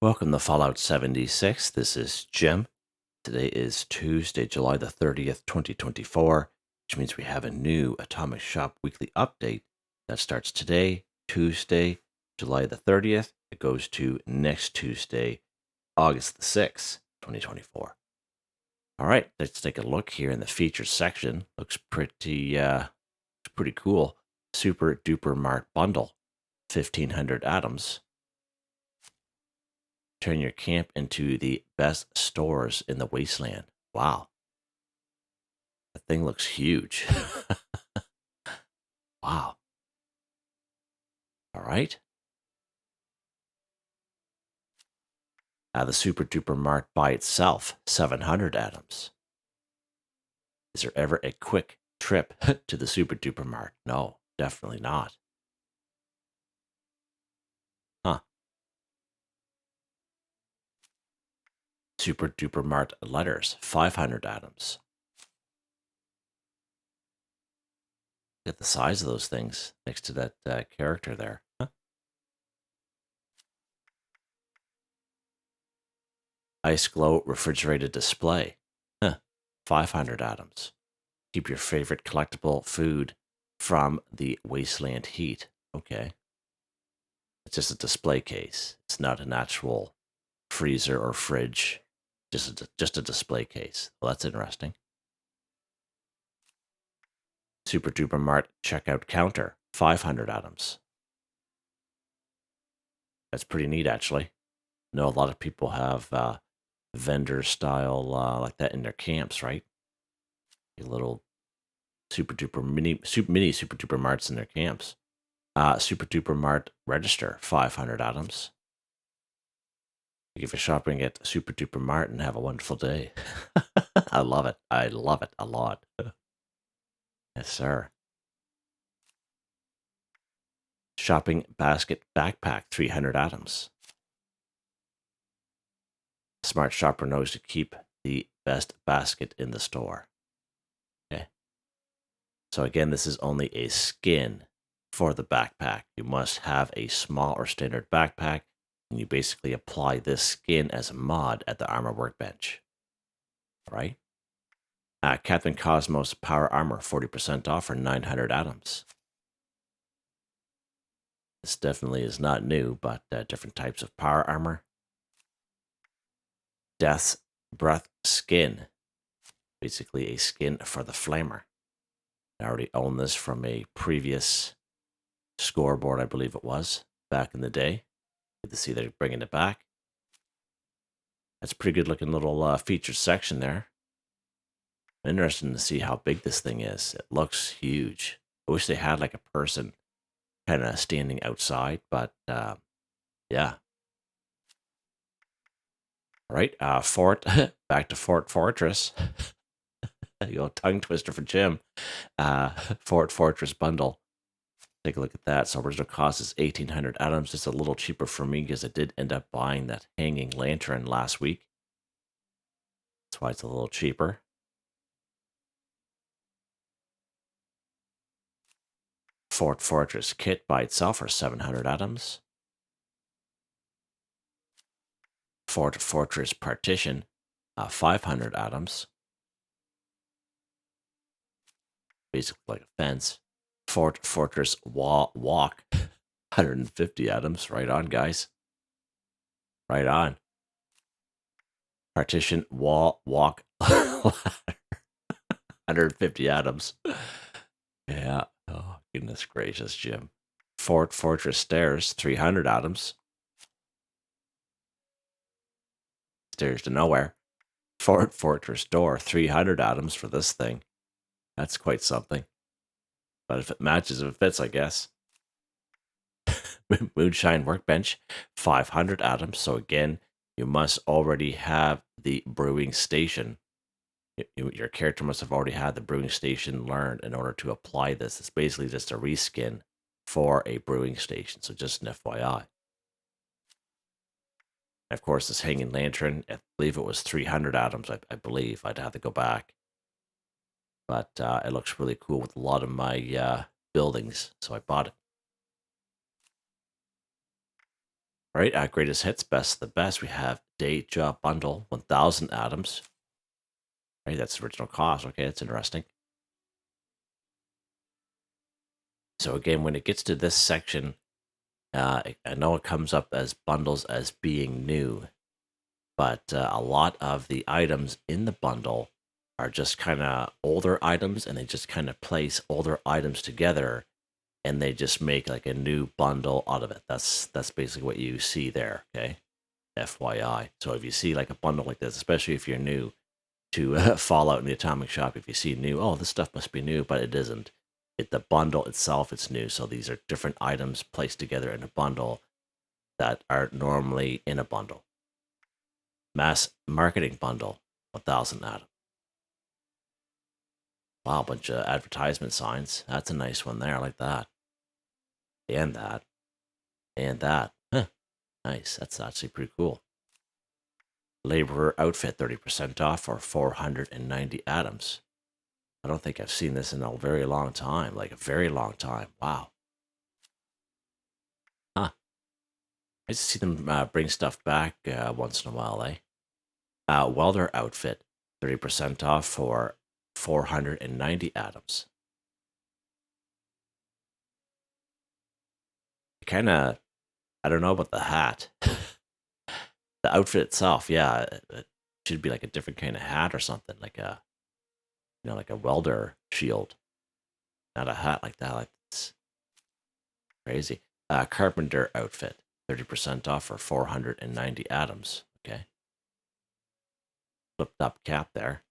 Welcome to Fallout 76. This is Jim. Today is Tuesday, July the 30th, 2024, which means we have a new Atomic Shop weekly update that starts today, Tuesday, July the 30th. It goes to next Tuesday, August the 6th, 2024. All right, let's take a look here in the features section. Looks pretty cool. Super Duper Mart bundle, 1,500 atoms. Turn your camp into the best stores in the wasteland. Wow. That thing looks huge. Wow. All right. The Super Duper Mart by itself, 700 atoms. Is there ever a quick trip to the Super Duper Mart? No, definitely not. Huh. Super Duper Mart letters, 500 atoms. Look at the size of those things next to that character there. Huh? Ice Glow refrigerated display. Huh. 500 atoms. Keep your favorite collectible food from the wasteland heat. Okay. It's just a display case. It's not an actual freezer or fridge. Just a display case. Well, that's interesting. Super Duper Mart checkout counter. 500 atoms. That's pretty neat, actually. I know a lot of people have vendor style like that in their camps, right? A little mini super duper marts in their camps. Super Duper Mart register, 500 atoms. Thank you for shopping at Super Duper Mart and have a wonderful day. I love it. I love it a lot. Yes, sir. Shopping basket backpack, 300 atoms. Smart shopper knows to keep the best basket in the store. Okay. So again, this is only a skin for the backpack. You must have a small or standard backpack, and you basically apply this skin as a mod at the armor workbench. All right. Captain Cosmos Power Armor, 40% off for 900 atoms. This definitely is not new, but different types of power armor. Death's Breath Skin, basically a skin for the Flamer. I already own this from a previous scoreboard, I believe it was, back in the day. Good to see they're bringing it back. That's a pretty good looking little featured section there. Interesting to see how big this thing is. It looks huge. I wish they had like a person kind of standing outside, but yeah. All right, Fort, back to Fort Fortress. You go, tongue twister for Jim. Fort Fortress bundle. Take a look at that. So original cost is 1,800 atoms. Just a little cheaper for me because I did end up buying that hanging lantern last week. That's why it's a little cheaper. Fort Fortress kit by itself for 700 atoms. Fort Fortress partition, 500 atoms. Basically like a fence. Fort Fortress walk, 150 atoms. Right on, guys. Right on. Partition wall walk 150 atoms. Yeah. Oh, goodness gracious, Jim. Fort Fortress stairs, 300 atoms. Stairs to nowhere. Fort Fortress door, 300 atoms for this thing. That's quite something. But if it matches, if it fits, I guess. Moonshine workbench, 500 atoms. So again, you must already have the brewing station. Your character must have already had the brewing station learned in order to apply this. It's basically just a reskin for a brewing station. So just an FYI. Of course, this hanging lantern, I believe it was 300 atoms. I believe I'd have to go back. But it looks really cool with a lot of my buildings. So I bought it. All right, greatest hits, best of the best. We have Day Job Bundle, 1,000 atoms. Right, that's the original cost. Okay, that's interesting. So again, when it gets to this section, I know it comes up as bundles as being new, but a lot of the items in the bundle are just kind of older items, and they just kind of place older items together, and they just make like a new bundle out of it. That's basically what you see there. Okay, FYI. So if you see like a bundle like this, especially if you're new to Fallout in the Atomic Shop, if you see new, oh, this stuff must be new, but it isn't. The bundle itself, it's new. So these are different items placed together in a bundle that are normally in a bundle. Mass marketing bundle, 1,000 atoms. Wow, a bunch of advertisement signs. That's a nice one there. I like that. And that. And that. Huh. Nice. That's actually pretty cool. Laborer outfit, 30% off for 490 atoms. I don't think I've seen this in a very long time. Like a very long time. Wow. Huh. I just see them bring stuff back once in a while, eh? Welder outfit, 30% off for 490 atoms. Kind of, I don't know about the hat. The outfit itself, yeah, it should be like a different kind of hat or something, like a, like a welder shield, not a hat like that. Like it's crazy. Carpenter outfit, 30% off for 490 atoms. Okay, flipped up cap there.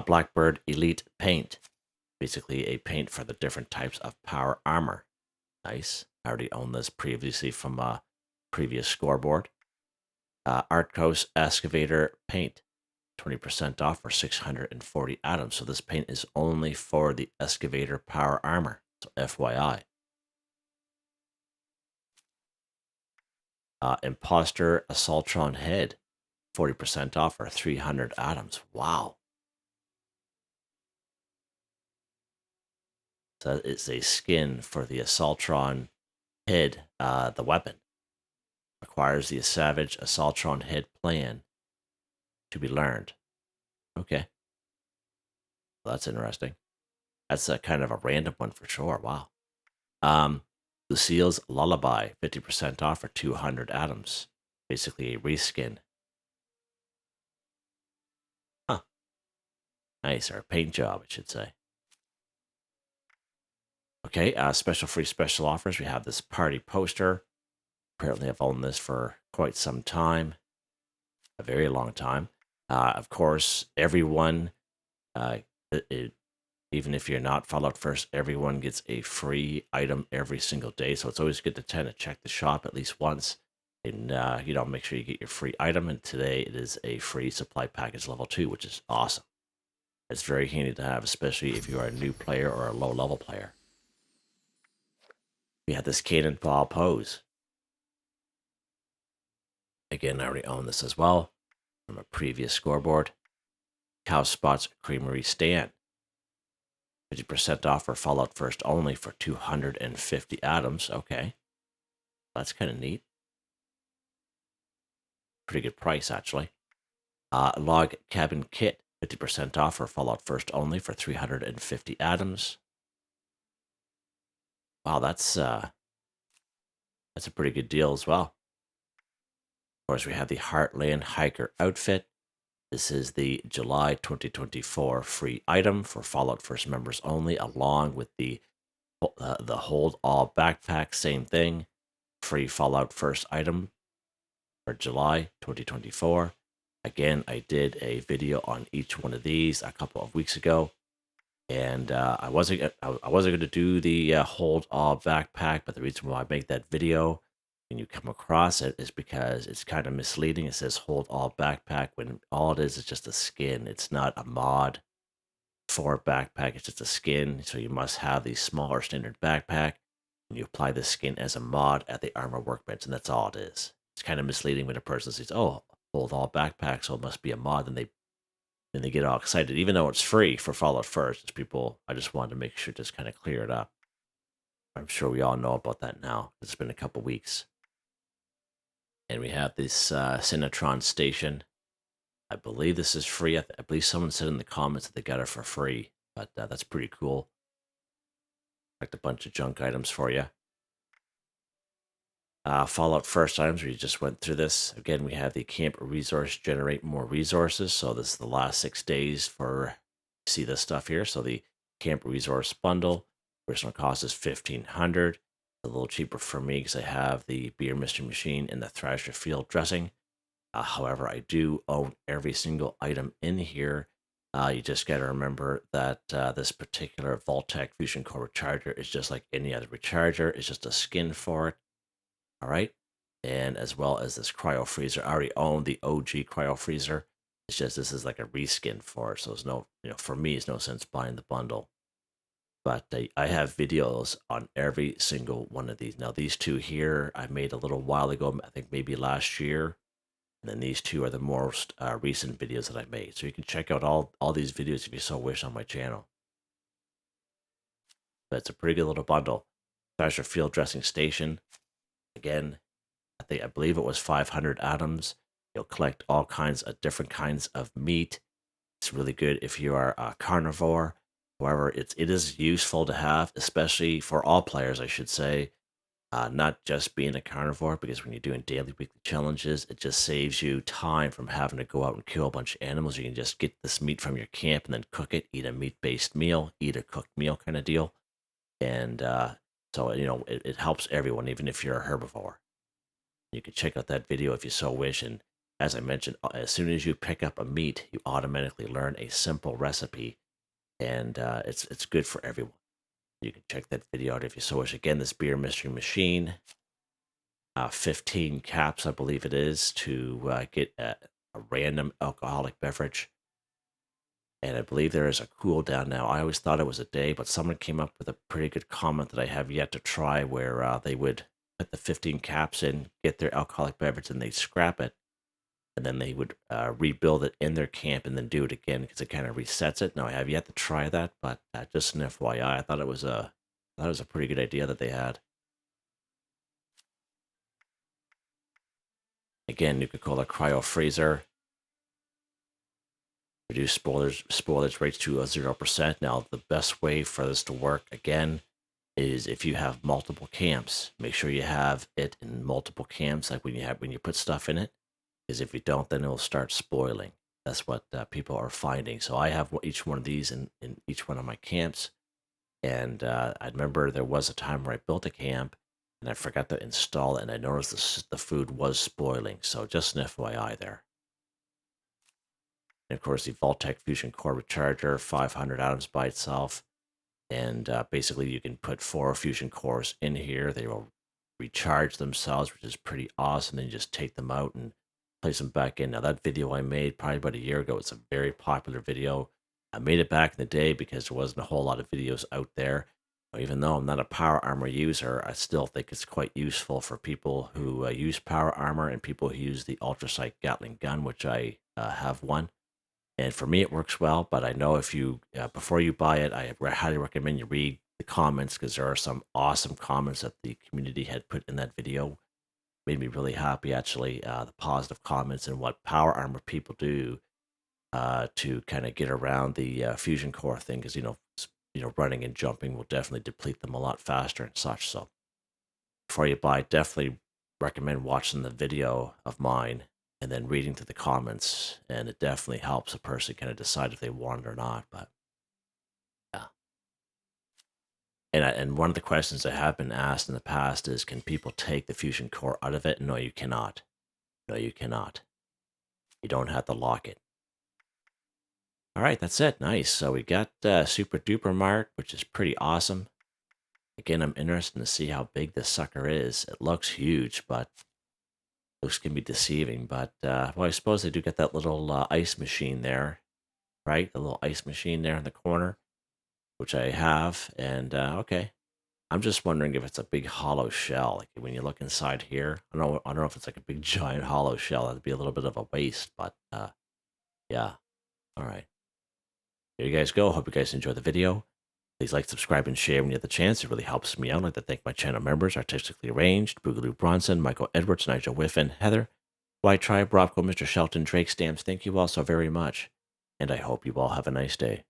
Blackbird Elite Paint, basically a paint for the different types of power armor. Nice. I already owned this previously from a previous scoreboard. Artco's Excavator Paint, 20% off for 640 atoms. So this paint is only for the Excavator power armor. So FYI. Imposter Assaultron Head, 40% off for 300 atoms. Wow. So it's a skin for the Assaultron head, the weapon. Requires the Savage Assaultron head plan to be learned. Okay. Well, that's interesting. That's a kind of a random one for sure. Wow. Lucille's Lullaby, 50% off for 200 atoms. Basically a reskin. Huh. Nice. Or a paint job, I should say. Okay. Special free special offers. We have this party poster. Apparently, I've owned this for quite some time, a very long time. Of course, everyone, uh, even if you're not Fallout First, everyone gets a free item every single day. So it's always good to tend to check the shop at least once and, make sure you get your free item. And today it is a free supply package level 2, which is awesome. It's very handy to have, especially if you are a new player or a low level player. We have this cannonball pose. Again, I already own this as well from a previous scoreboard. Cow Spots Creamery Stand. 50% off for Fallout First only for 250 atoms. Okay. That's kind of neat. Pretty good price, actually. Log Cabin Kit. 50% off for Fallout First only for 350 atoms. Wow, that's a pretty good deal as well. Of course, we have the Heartland Hiker outfit. This is the July 2024 free item for Fallout First members only, along with the Hold All backpack. Same thing, free Fallout First item for July 2024. Again, I did a video on each one of these a couple of weeks ago, and I wasn't going to do the Hold All backpack, but the reason why I make that video when you come across it is because it's kind of misleading. It says Hold All backpack when all it is just a skin. It's not a mod for a backpack. It's just a skin. So you must have the smaller standard backpack, and you apply the skin as a mod at the armor workbench, and that's all it is. It's kind of misleading when a person says, "Oh, Hold All backpack, so it must be a mod," and they get all excited, even though it's free for Fallout First. It's people. I just wanted to make sure just kind of clear it up. I'm sure we all know about that now. It's been a couple weeks. And we have this Cinetron station. I believe this is free. I believe someone said in the comments that they got it for free, but that's pretty cool. Like a bunch of junk items for you. Fallout first items, we just went through this. Again, we have the camp resource generate more resources. So this is the last 6 days for see this stuff here. So the camp resource bundle, personal cost is 1,500. A little cheaper for me because I have the beer mystery machine and the Thrasher field dressing. However, I do own every single item in here. You just got to remember that this particular Voltec Fusion Core Recharger is just like any other recharger. It's just a skin for it. All right. And as well as this cryo freezer. I already own the OG cryo freezer. It's just this is like a reskin for it. So it's no, for me, it's no sense buying the bundle. But I have videos on every single one of these. Now, these two here I made a little while ago, I think maybe last year. And then these two are the most recent videos that I made. So you can check out all these videos if you so wish on my channel. But it's a pretty good little bundle. Thrasher field dressing station. Again, I believe it was 500 atoms. You'll collect all kinds of different kinds of meat. It's really good if you are a carnivore. However, it is useful to have, especially for all players, I should say. Not just being a carnivore, because when you're doing daily, weekly challenges, it just saves you time from having to go out and kill a bunch of animals. You can just get this meat from your camp and then cook it, eat a meat-based meal, eat a cooked meal kind of deal. And so, it helps everyone, even if you're a herbivore. You can check out that video if you so wish. And as I mentioned, as soon as you pick up a meat, you automatically learn a simple recipe. And it's good for everyone. You can check that video out if you so wish. Again, this beer mystery machine, 15 caps, I believe it is, to get a random alcoholic beverage. And I believe there is a cooldown now. I always thought it was a day, but someone came up with a pretty good comment that I have yet to try where they would put the 15 caps in, get their alcoholic beverage, and they'd scrap it. And then they would rebuild it in their camp and then do it again because it kind of resets it. Now, I have yet to try that, but just an FYI, I thought it was a pretty good idea that they had. Again, Nuka-Cola Cryo Freezer. Reduce spoilage rates to 0%. Now, the best way for this to work, again, is if you have multiple camps. Make sure you have it in multiple camps, like when you put stuff in it. Because if you don't, then it'll start spoiling. That's what people are finding. So I have each one of these in each one of my camps. And I remember there was a time where I built a camp and I forgot to install it, and I noticed the food was spoiling. So just an FYI there. And of course, the Voltec Fusion Core Recharger, 500 atoms by itself. And basically, you can put 4 fusion cores in here. They will recharge themselves, which is pretty awesome. Then you just take them out and place them back in. Now, that video I made probably about a year ago, it's a very popular video. I made it back in the day because there wasn't a whole lot of videos out there. Even though I'm not a power armor user, I still think it's quite useful for people who use power armor and people who use the ultrasight Gatling gun, which I have one. And for me, it works well. But I know if you, before you buy it, I highly recommend you read the comments because there are some awesome comments that the community had put in that video. Made me really happy, actually, the positive comments and what power armor people do to kind of get around the fusion core thing. Because, running and jumping will definitely deplete them a lot faster and such. So before you buy, definitely recommend watching the video of mine and then reading through the comments, and it definitely helps a person kind of decide if they want it or not. But yeah, and one of the questions that have been asked in the past is, can people take the fusion core out of it? No, you cannot. No, you cannot. You don't have to lock it. All right, that's it. Nice. So we got Super Duper Mart, which is pretty awesome. Again, I'm interested to see how big this sucker is. It looks huge, but looks can be deceiving. But well, I suppose they do get that little ice machine there, right? The little ice machine there in the corner, which I have. And okay, I'm just wondering if it's a big hollow shell. Like when you look inside here, I don't know if it's like a big giant hollow shell. That'd be a little bit of a waste, but yeah. All right. There you guys go. Hope you guys enjoyed the video. Please like, subscribe, and share when you have the chance. It really helps me out. I'd like to thank my channel members, Artistically Arranged, Boogaloo Bronson, Michael Edwards, Nigel Wiffen, Heather, Whitetribe, Robco, Mr. Shelton, Drake Stamps. Thank you all so very much. And I hope you all have a nice day.